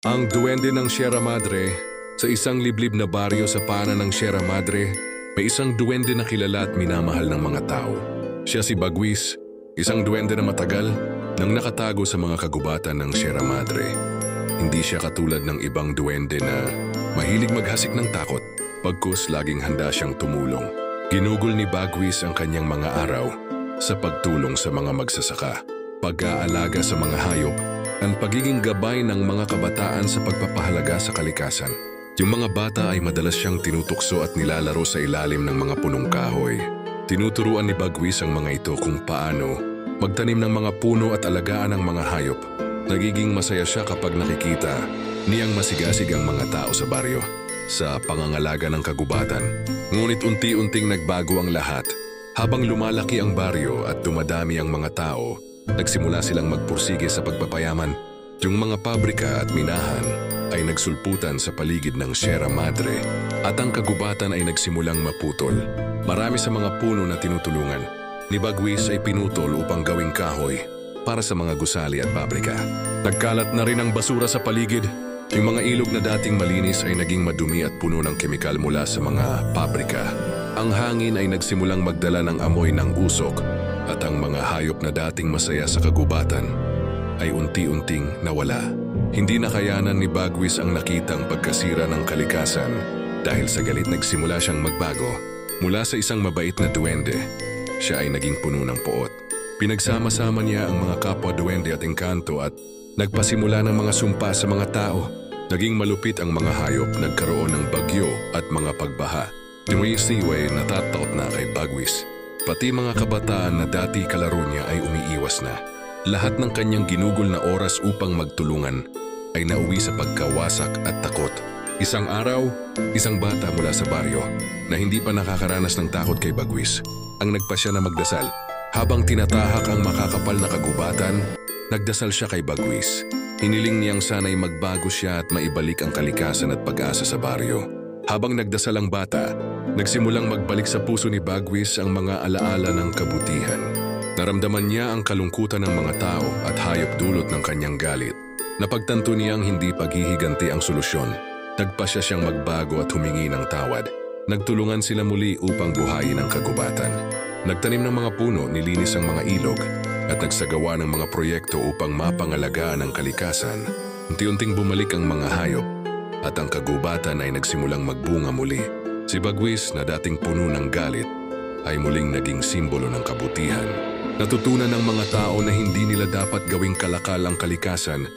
Ang duwende ng Sierra Madre. Sa isang liblib na baryo sa paanan ng Sierra Madre, may isang duwende na kilala at minamahal ng mga tao. Siya si Bagwis, isang duwende na matagal nang nakatago sa mga kagubatan ng Sierra Madre. Hindi siya katulad ng ibang duwende na mahilig maghasik ng takot, pagkus laging handa siyang tumulong. Ginugol ni Bagwis ang kanyang mga araw sa pagtulong sa mga magsasaka, pag-aalaga sa mga hayop, at pagiging gabay ng mga kabataan sa pagpapahalaga sa kalikasan. Yung mga bata ay madalas siyang tinutukso at nilalaro sa ilalim ng mga punong kahoy. Tinuturuan ni Bagwis ang mga ito kung paano magtanim ng mga puno at alagaan ang mga hayop. Nagiging masaya siya kapag nakikita niyang masigasig ang mga tao sa baryo sa pangangalaga ng kagubatan. Ngunit unti-unting nagbago ang lahat. Habang lumalaki ang baryo at dumadami ang mga tao, nagsimula silang magpursige sa pagpapayaman. Yung mga pabrika at minahan ay nagsulputan sa paligid ng Sierra Madre at ang kagubatan ay nagsimulang maputol. Marami sa mga puno na tinutulungan ni Bagwis ay pinutol upang gawing kahoy para sa mga gusali at pabrika. Nagkalat na rin ang basura sa paligid. Yung mga ilog na dating malinis ay naging madumi at puno ng kemikal mula sa mga pabrika. Ang hangin ay nagsimulang magdala ng amoy ng usok at ang mga hayop na dating masaya sa kagubatan ay unti-unting nawala. Hindi nakayanan ni Bagwis ang nakitang pagkasira ng kalikasan dahil sa galit nagsimula siyang magbago. Mula sa isang mabait na duwende, siya ay naging puno ng poot. Pinagsama-sama niya ang mga kapwa duwende at engkanto at nagpasimula ng mga sumpa sa mga tao. Naging malupit ang mga hayop, nagkaroon ng bagyo at mga pagbaha. Yung Seaway natatakot na kay Bagwis. Pati mga kabataan na dati kalaro niya ay umiiwas na. Lahat ng kanyang ginugol na oras upang magtulungan ay nauwi sa pagkawasak at takot. Isang araw, isang bata mula sa baryo na hindi pa nakakaranas ng takot kay Bagwis ang nagpasya na magdasal. Habang tinatahak ang makakapal na kagubatan, nagdasal siya kay Bagwis. Hiniling niyang sana'y magbago siya at maibalik ang kalikasan at pag-asa sa baryo. Habang nagdasal ang bata, nagsimulang magbalik sa puso ni Bagwis ang mga alaala ng kabutihan. Naramdaman niya ang kalungkutan ng mga tao at hayop dulot ng kanyang galit. Napagtanto niyang hindi paghihiganti ang solusyon. Nagpasya siyang magbago at humingi ng tawad. Nagtulungan sila muli upang buhayin ang kagubatan. Nagtanim ng mga puno, nilinis ang mga ilog, at nagsagawa ng mga proyekto upang mapangalagaan ang kalikasan. Unti-unting bumalik ang mga hayop at ang kagubatan ay nagsimulang magbunga muli. Si Bagwis na dating puno ng galit ay muling naging simbolo ng kabutihan. Natutunan ng mga tao na hindi nila dapat gawing kalakal ang kalikasan